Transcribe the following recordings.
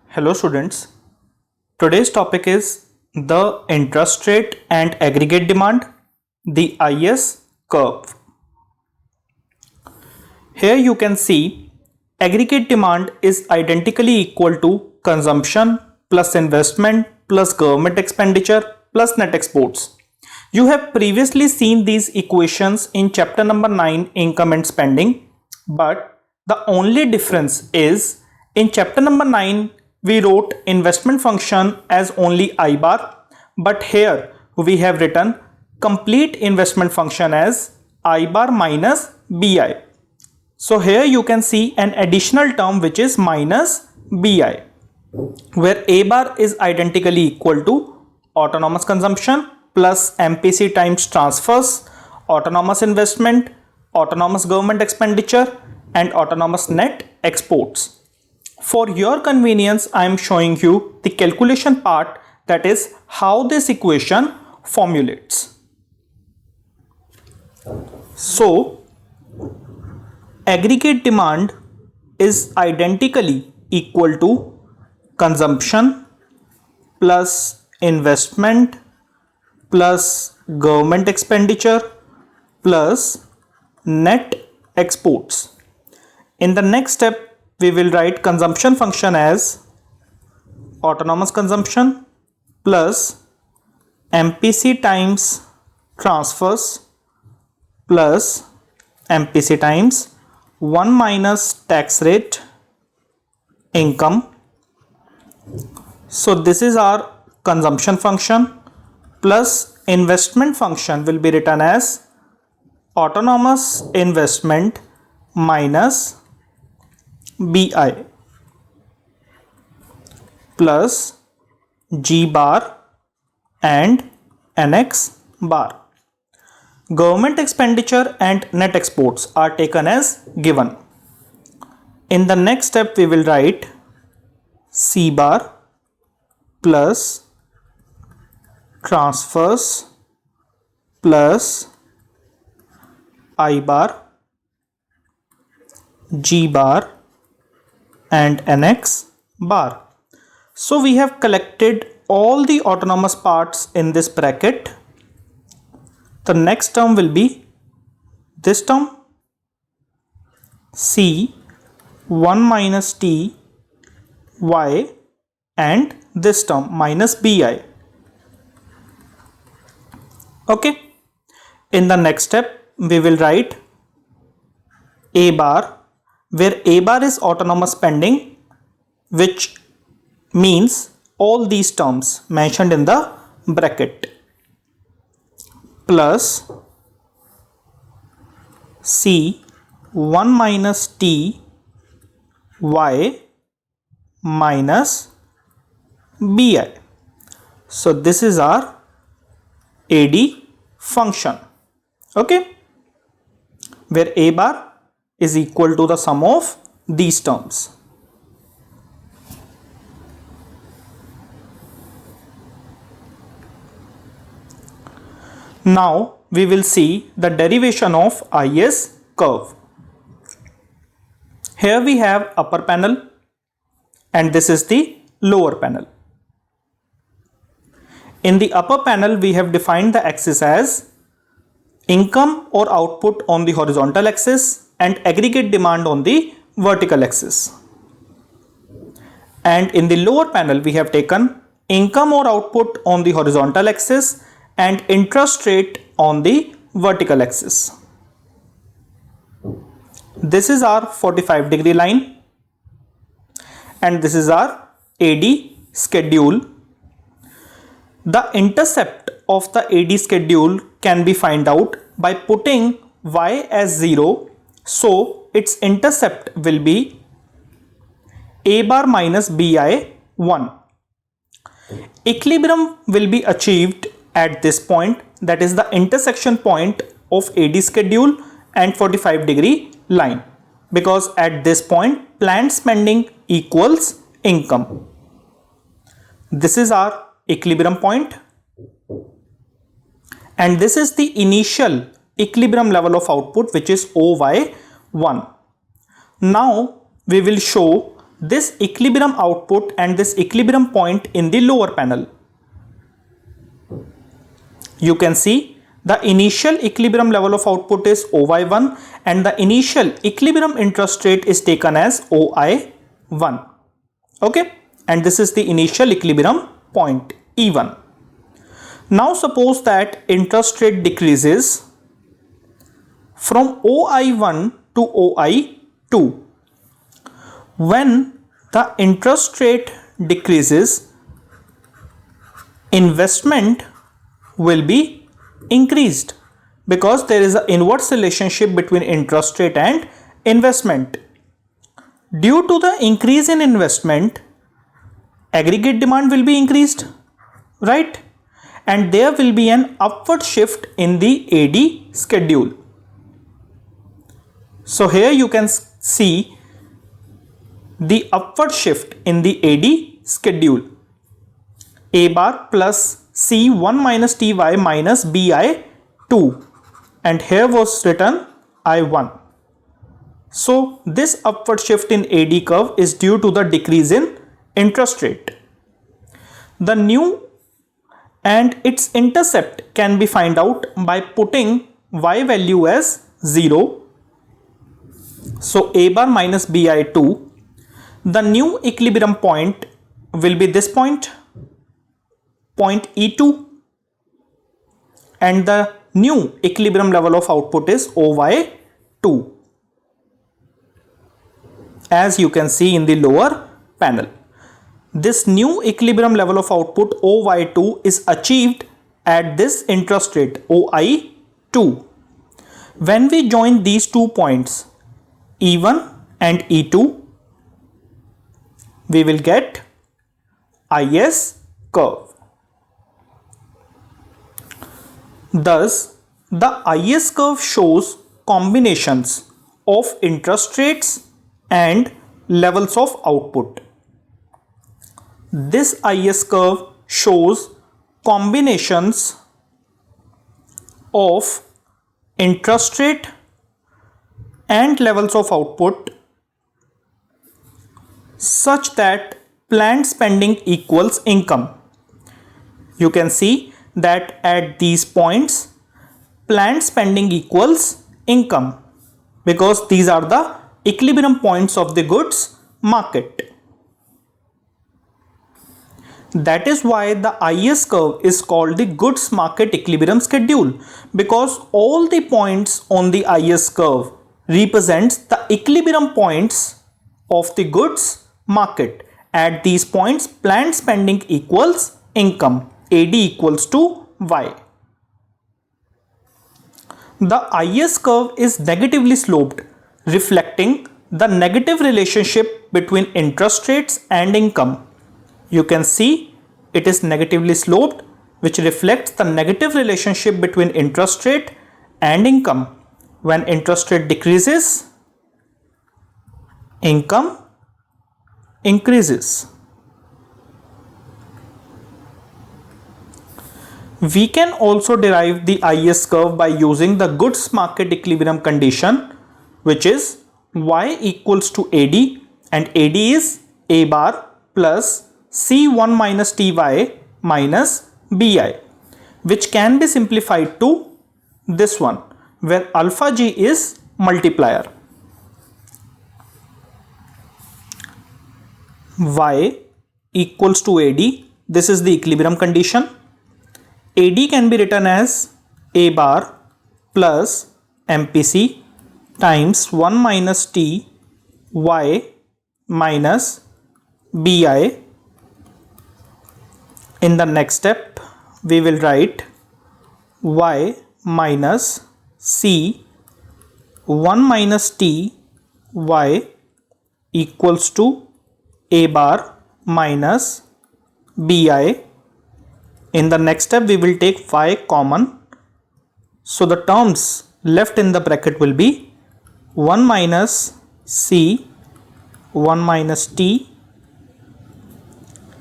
Hello students, today's topic is the interest rate and aggregate demand, the IS curve. Here you can see aggregate demand is identically equal to consumption plus investment plus government expenditure plus net exports. You have previously seen these equations in chapter number 9 income and spending, but the only difference is in chapter number 9 we wrote investment function as only I bar, but here we have written complete investment function as I bar minus BI. So here you can see an additional term which is minus BI, where A bar is identically equal to autonomous consumption plus MPC times transfers, autonomous investment, autonomous government expenditure and autonomous net exports. For your convenience, I am showing you the calculation part, that is how this equation formulates. So aggregate demand is identically equal to consumption plus investment plus government expenditure plus net exports. In the next step, we will write consumption function as autonomous consumption plus MPC times transfers plus MPC times 1 minus tax rate income. So this is our consumption function, plus investment function will be written as autonomous investment minus BI plus G bar and NX bar. Government expenditure and net exports are taken as given. In the next step we will write C bar plus transfers plus I bar, G bar and NX bar. So we have collected all the autonomous parts in this bracket. The next term will be this term C 1 minus T Y and this term minus BI. Okay. In the next step we will write A bar, where A bar is autonomous spending, which means all these terms mentioned in the bracket, plus C 1 minus T Y minus BI. So this is our AD function, okay, where A bar is equal to the sum of these terms. Now we will see the derivation of IS curve. Here we have upper panel and this is the lower panel. In the upper panel we have defined the axis as income or output on the horizontal axis and aggregate demand on the vertical axis. And in the lower panel we have taken income or output on the horizontal axis and interest rate on the vertical axis. This is our 45-degree line and this is our AD schedule. The intercept of the AD schedule can be found out by putting y as 0, so its intercept will be A bar minus BI 1. Equilibrium will be achieved at this point, that is the intersection point of AD schedule and 45-degree line, because at this point planned spending equals income. This is our equilibrium point and this is the initial equilibrium level of output, which is OY1. Now we will show this equilibrium output and this equilibrium point in the lower panel. You can see the initial equilibrium level of output is OY1 and the initial equilibrium interest rate is taken as OI1. Okay, and this is the initial equilibrium point E1. Now suppose that interest rate decreases from OI1 to OI2. When the interest rate decreases, investment will be increased because there is an inverse relationship between interest rate and investment. Due to the increase in investment, aggregate demand will be increased, right? And there will be an upward shift in the AD schedule. So here you can see the upward shift in the AD schedule. A bar plus C1 minus Ty minus Bi2, and here was written I1. So this upward shift in AD curve is due to the decrease in interest rate. The new and its intercept can be found out by putting Y value as 0. So A bar minus Bi2. The new equilibrium point will be this point E2, and the new equilibrium level of output is OY2, as you can see in the lower panel. This new equilibrium level of output OY2 is achieved at this interest rate OI2. When we join these 2 points E1 and E2, we will get IS curve. Thus, the IS curve shows combinations of interest rates and levels of output. This IS curve shows combinations of interest rate and levels of output such that planned spending equals income. You can see that at these points planned spending equals income because these are the equilibrium points of the goods market. That is why the IS curve is called the goods market equilibrium schedule, because all the points on the IS curve represents the equilibrium points of the goods market. At these points planned spending equals income, AD equals to Y. The IS curve is negatively sloped, reflecting the negative relationship between interest rates and income. You can see it is negatively sloped, which reflects the negative relationship between interest rate and income. When interest rate decreases, income increases. We can also derive the IS curve by using the goods market equilibrium condition, which is Y equals to AD, and AD is A bar plus C1 minus Ty minus Bi, which can be simplified to this one, where alpha G is multiplier. Y equals to AD, this is the equilibrium condition. AD can be written as A bar plus MPC times 1 minus T Y minus Bi. In the next step, we will write Y minus C 1 minus T Y equals to A bar minus Bi. In the next step, we will take Y common. So the terms left in the bracket will be 1 minus C 1 minus T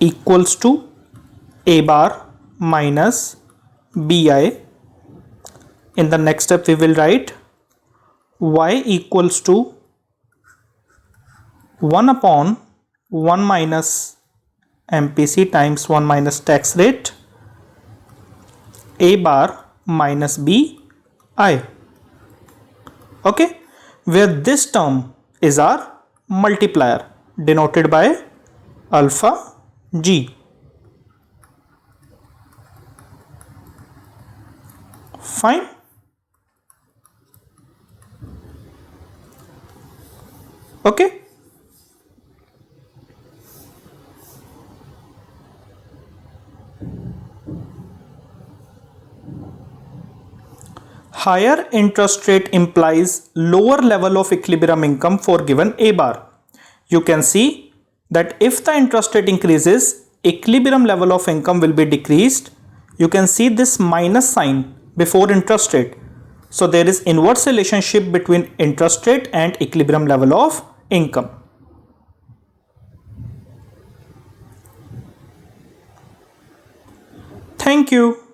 equals to A bar minus Bi. In the next step, we will write Y equals to 1 upon 1 minus MPC times 1 minus tax rate A bar minus B I. Okay, where this term is our multiplier denoted by alpha G. Fine. Okay. Higher interest rate implies lower level of equilibrium income for given A bar. You can see that if the interest rate increases, equilibrium level of income will be decreased. You can see this minus sign before interest rate. So there is inverse relationship between interest rate and equilibrium level of income. Thank you.